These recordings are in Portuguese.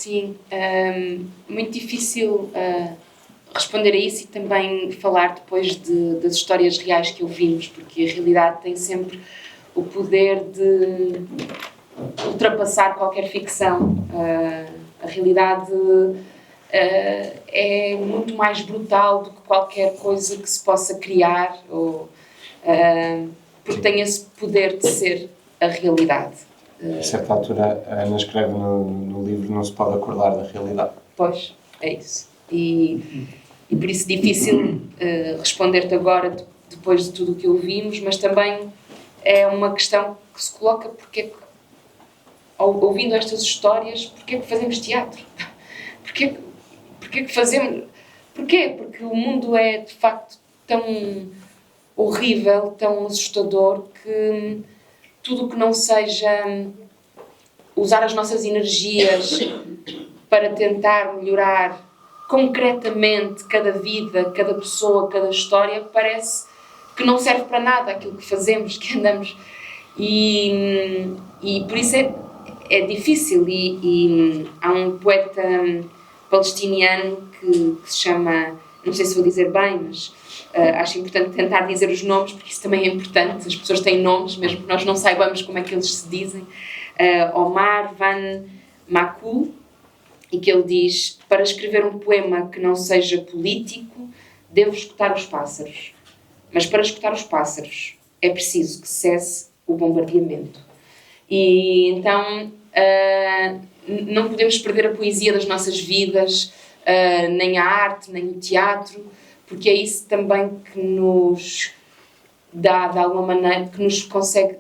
sim. Muito difícil responder a isso e também falar depois das histórias reais que ouvimos, porque a realidade tem sempre o poder de ultrapassar qualquer ficção. A realidade é muito mais brutal do que qualquer coisa que se possa criar, porque tem esse poder de ser a realidade. A certa altura, a Ana escreve no livro: não se pode acordar da realidade. Pois, é isso. E por isso é difícil responder-te agora, depois de tudo o que ouvimos, mas também é uma questão que se coloca: porque, ouvindo estas histórias, porque é que fazemos teatro? Porque é que fazemos... Porquê? Porque o mundo é, de facto, tão horrível, tão assustador, que tudo o que não seja usar as nossas energias para tentar melhorar concretamente cada vida, cada pessoa, cada história, parece que não serve para nada aquilo que fazemos, que andamos. E por isso é difícil. E há um poeta palestiniano que se chama, não sei se vou dizer bem, mas acho importante tentar dizer os nomes, porque isso também é importante. As pessoas têm nomes, mesmo que nós não saibamos como é que eles se dizem. Omar Van Makul, e que ele diz: para escrever um poema que não seja político, devo escutar os pássaros. Mas para escutar os pássaros é preciso que cesse o bombardeamento. E então não podemos perder a poesia das nossas vidas, nem a arte, nem o teatro, porque é isso também que nos dá, de alguma maneira, que nos consegue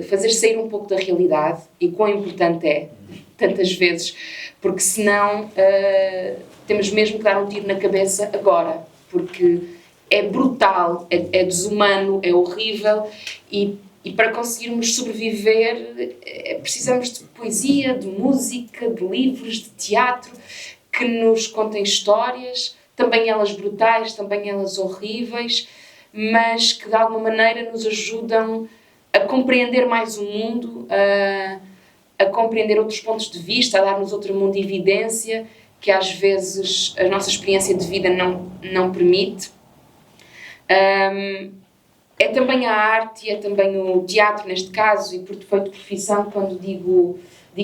fazer sair um pouco da realidade, e quão importante é, tantas vezes, porque senão temos mesmo que dar um tiro na cabeça agora, porque é brutal, é desumano, é horrível, e para conseguirmos sobreviver precisamos de poesia, de música, de livros, de teatro, que nos contem histórias, também elas brutais, também elas horríveis, mas que de alguma maneira nos ajudam a compreender mais o mundo, a compreender outros pontos de vista, a dar-nos outro mundo de evidência que às vezes a nossa experiência de vida não permite. É também a arte e é também o teatro, neste caso, e por defeito de profissão, quando digo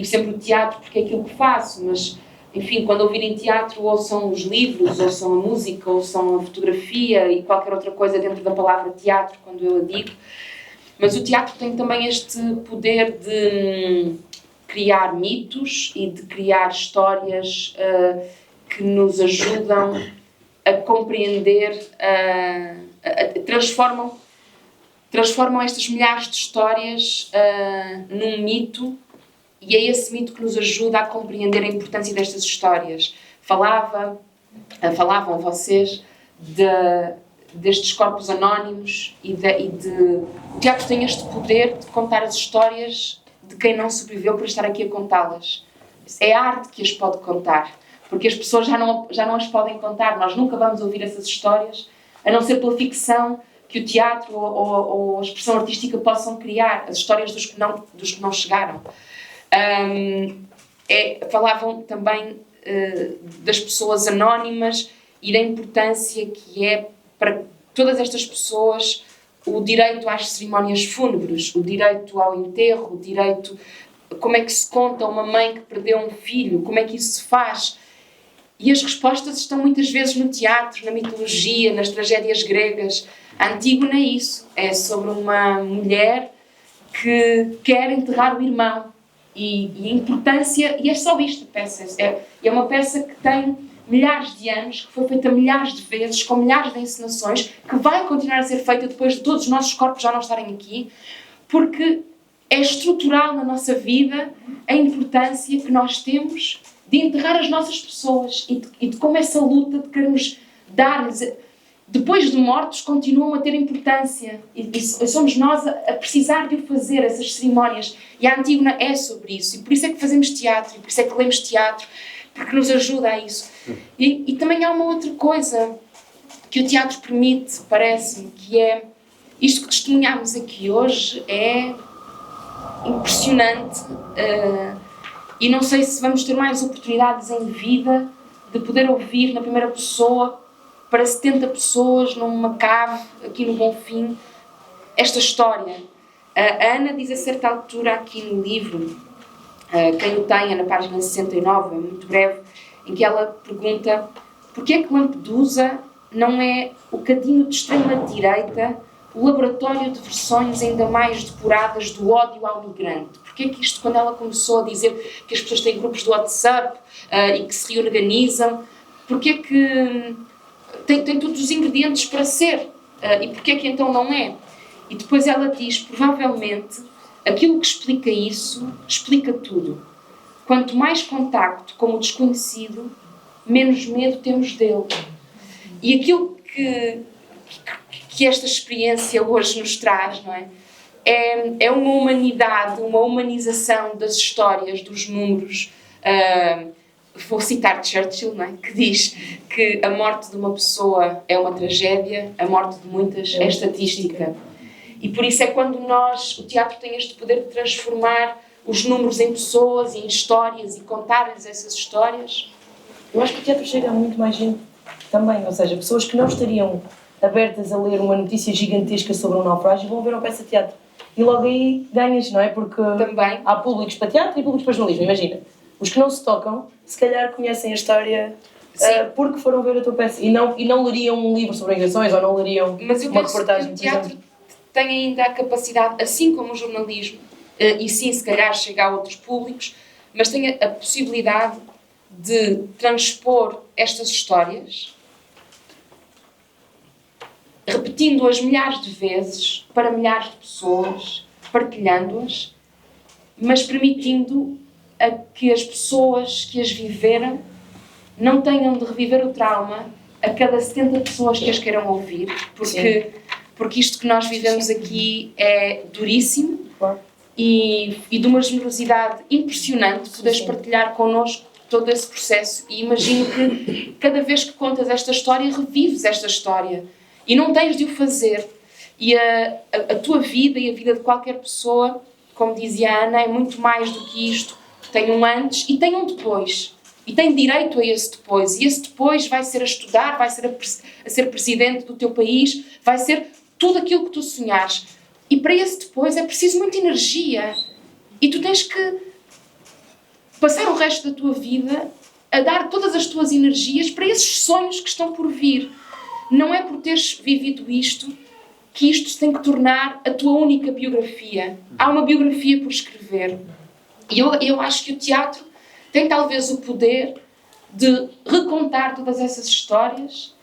sempre o teatro porque é aquilo que faço, mas, enfim, quando ouvirem teatro, ouçam os livros, ouçam a música, ouçam a fotografia e qualquer outra coisa dentro da palavra teatro, quando eu a digo. Mas o teatro tem também este poder de criar mitos e de criar histórias que nos ajudam a compreender, transformam estas milhares de histórias num mito, e é esse mito que nos ajuda a compreender a importância destas histórias. Falavam vocês destes corpos anónimos e o teatro tem este poder de contar as histórias de quem não sobreviveu para estar aqui a contá-las. É a arte que as pode contar, porque as pessoas já não as podem contar. Nós nunca vamos ouvir essas histórias, a não ser pela ficção que o teatro ou a expressão artística possam criar, as histórias dos que não chegaram. Falavam também das pessoas anónimas e da importância que é para todas estas pessoas o direito às cerimónias fúnebres, o direito ao enterro, o direito... Como é que se conta uma mãe que perdeu um filho? Como é que isso se faz? E as respostas estão muitas vezes no teatro, na mitologia, nas tragédias gregas. A Antígona é isso. É sobre uma mulher que quer enterrar o irmão. E a importância... E é só isto a peça. É uma peça que tem milhares de anos, que foi feita milhares de vezes, com milhares de encenações, que vai continuar a ser feita depois de todos os nossos corpos já não estarem aqui, porque é estrutural na nossa vida a importância que nós temos de enterrar as nossas pessoas e de como essa luta de queremos dar-lhes, depois de mortos, continuam a ter importância. E somos nós a precisar de o fazer, essas cerimónias. E a Antígona é sobre isso. E por isso é que fazemos teatro, e por isso é que lemos teatro, porque nos ajuda a isso. E também há uma outra coisa que o teatro permite, parece-me, que é isto que testemunhámos aqui hoje é impressionante e não sei se vamos ter mais oportunidades em vida de poder ouvir na primeira pessoa para 70 pessoas numa cave aqui no Bonfim esta história. A Ana diz a certa altura aqui no livro, quem o tenha, na página 69, é muito breve, em que ela pergunta porquê é que Lampedusa não é o cadinho de extrema-direita, o laboratório de versões ainda mais depuradas do ódio ao migrante. Porquê é que isto, quando ela começou a dizer que as pessoas têm grupos de WhatsApp e que se reorganizam, porquê é que tem todos os ingredientes para ser? E porquê é que então não é? E depois ela diz, provavelmente, aquilo que explica isso, explica tudo. Quanto mais contacto com o desconhecido, menos medo temos dele. E aquilo que esta experiência hoje nos traz, não é? É uma humanidade, uma humanização das histórias, dos números. Vou citar Churchill, não é? Que diz que a morte de uma pessoa é uma tragédia, a morte de muitas é estatística. E por isso é quando o teatro tem este poder de transformar os números em pessoas e em histórias e contar-lhes essas histórias. Eu acho que o teatro chega a muito mais gente também, ou seja, pessoas que não estariam abertas a ler uma notícia gigantesca sobre um naufrágio vão ver uma peça de teatro. E logo aí ganhas, não é? Porque também há públicos para teatro e públicos para jornalismo, imagina. Os que não se tocam, se calhar conhecem a história porque foram ver a tua peça e não leriam um livro sobre migrações ou não leriam uma reportagem. Mas o teatro tem ainda a capacidade, assim como o jornalismo, e sim, se calhar chega a outros públicos, mas tem a possibilidade de transpor estas histórias, repetindo-as milhares de vezes para milhares de pessoas, partilhando-as, mas permitindo a que as pessoas que as viveram não tenham de reviver o trauma a cada 70 pessoas que as queiram ouvir, porque isto que nós vivemos aqui é duríssimo e de uma generosidade impressionante. Poderes partilhar connosco todo esse processo e imagino que cada vez que contas esta história, revives esta história e não tens de o fazer. E a tua vida e a vida de qualquer pessoa, como dizia a Ana, é muito mais do que isto. Tem um antes e tem um depois. E tem direito a esse depois. E esse depois vai ser a estudar, vai ser a ser presidente do teu país, vai ser tudo aquilo que tu sonhares. E para esse depois é preciso muita energia. E tu tens que passar o resto da tua vida a dar todas as tuas energias para esses sonhos que estão por vir. Não é por teres vivido isto que isto se tem que tornar a tua única biografia. Há uma biografia por escrever. E eu acho que o teatro tem talvez o poder de recontar todas essas histórias,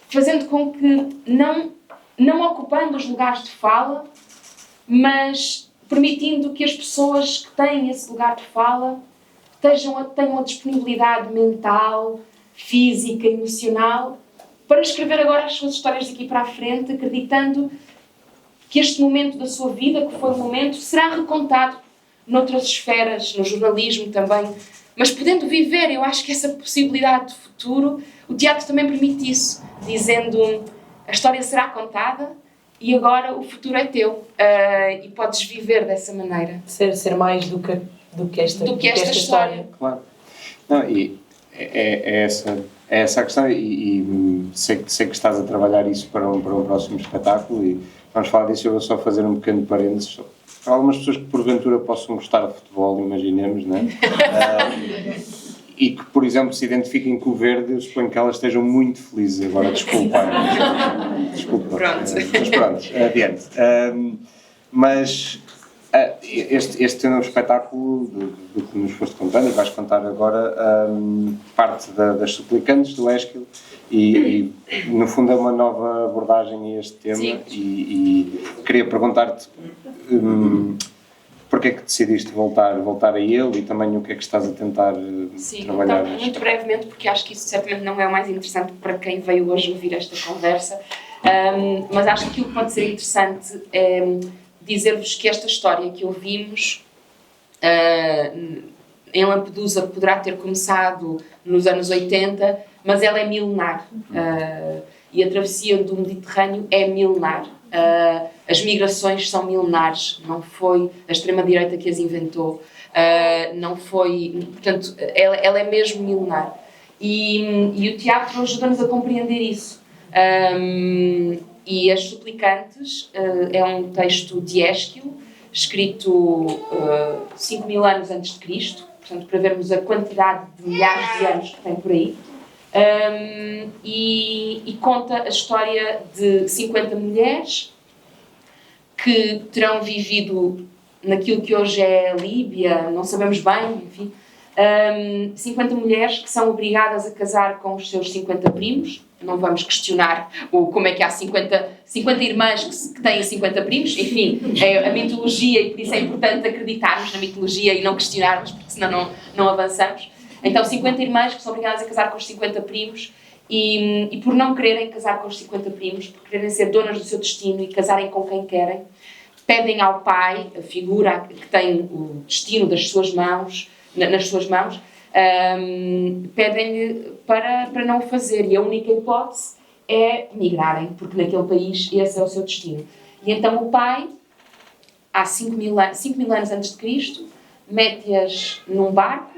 fazendo com que, não ocupando os lugares de fala, mas permitindo que as pessoas que têm esse lugar de fala tenham a disponibilidade mental, física, emocional, para escrever agora as suas histórias daqui para a frente, acreditando que este momento da sua vida, que foi um momento, será recontado noutras esferas, no jornalismo também, mas podendo viver, eu acho que essa possibilidade de futuro, o teatro também permite isso, dizendo a história será contada e agora o futuro é teu e podes viver dessa maneira. Ser mais do que esta história. Claro. Não, e é essa a questão e sei que estás a trabalhar isso para um próximo espetáculo e vamos falar disso. Eu vou só fazer um pequeno parênteses. Há algumas pessoas que porventura possam gostar de futebol, imaginemos, não é? E que, por exemplo, se identifiquem com o verde, eu suponho que elas estejam muito felizes agora. Desculpa. Pronto. Mas pronto, adiante. Mas este é um espetáculo do que nos foste contando e vais contar agora parte das suplicantes do Ésquilo e no fundo é uma nova abordagem a este tema e queria perguntar-te porque é que decidiste voltar a ele e também o que é que estás a tentar trabalhar? Então, muito brevemente, porque acho que isso certamente não é o mais interessante para quem veio hoje ouvir esta conversa, mas acho que aquilo que pode ser interessante é dizer-vos que esta história que ouvimos em Lampedusa poderá ter começado nos anos 80, mas ela é milenar. E a travessia do Mediterrâneo é milenar. As migrações são milenares, não foi a extrema-direita que as inventou. Não foi... Portanto, ela é mesmo milenar. E o teatro ajuda-nos a compreender isso. E As Suplicantes é um texto de Ésquilo, escrito 5.000 anos antes de Cristo, portanto, para vermos a quantidade de milhares de anos que tem por aí. E conta a história de 50 mulheres que terão vivido naquilo que hoje é a Líbia, não sabemos bem, enfim. 50 mulheres que são obrigadas a casar com os seus 50 primos. Não vamos questionar como é que há 50 irmãs que têm 50 primos. Enfim, é a mitologia, e por isso é importante acreditarmos na mitologia e não questionarmos, porque senão não avançamos. Então, 50 irmãs que são obrigadas a casar com os 50 primos e por não quererem casar com os 50 primos, por quererem ser donas do seu destino e casarem com quem querem, pedem ao pai, a figura que tem o destino das suas mãos, nas suas mãos, pedem-lhe para não o fazer. E a única hipótese é migrarem, porque naquele país esse é o seu destino. E então o pai, há 5.000 anos antes de Cristo, mete-as num barco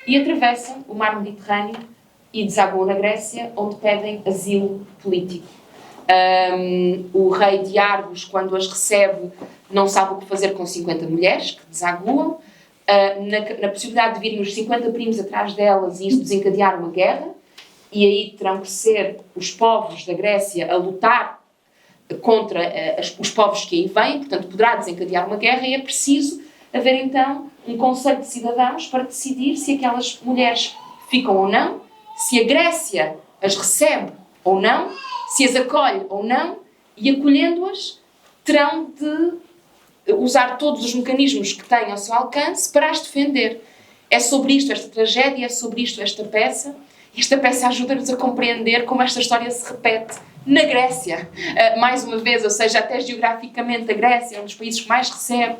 e atravessam o mar Mediterrâneo e desaguam na Grécia, onde pedem asilo político. O rei de Argos, quando as recebe, não sabe o que fazer com 50 mulheres que desaguam. Na possibilidade de virem os 50 primos atrás delas e isso desencadear uma guerra, e aí terão que ser os povos da Grécia a lutar contra os povos que aí vêm, portanto poderá desencadear uma guerra, e é preciso haver então um conselho de cidadãos para decidir se aquelas mulheres ficam ou não, se a Grécia as recebe ou não, se as acolhe ou não, e acolhendo-as terão de usar todos os mecanismos que têm ao seu alcance para as defender. É sobre isto esta tragédia, é sobre isto esta peça. Esta peça ajuda-nos a compreender como esta história se repete na Grécia. Mais uma vez, ou seja, até geograficamente a Grécia é um dos países que mais recebe.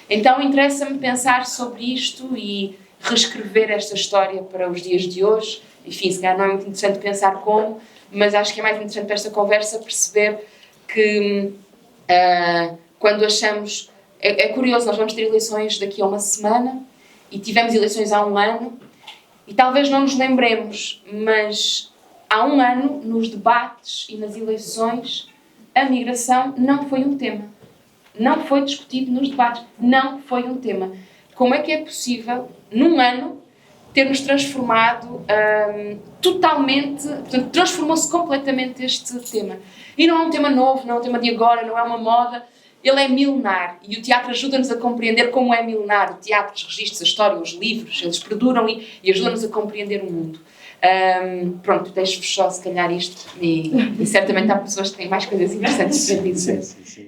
Então interessa-me pensar sobre isto e reescrever esta história para os dias de hoje. Enfim, se calhar não é muito interessante pensar como, mas acho que é mais interessante para esta conversa perceber que quando achamos... É curioso, nós vamos ter eleições daqui a uma semana e tivemos eleições há um ano e talvez não nos lembremos, mas há um ano, nos debates e nas eleições, a migração não foi um tema. Não foi discutido nos debates. Não foi um tema. Como é que é possível, num ano, termos transformado totalmente... Portanto, transformou-se completamente este tema. E não é um tema novo, não é um tema de agora, não é uma moda. Ele é milenar e o teatro ajuda-nos a compreender como é milenar. O teatro, os registros, a história, os livros, eles perduram e ajudam-nos a compreender o mundo. Pronto, deixo-vos só se calhar isto e certamente há pessoas que têm mais coisas interessantes para dizer. Sim.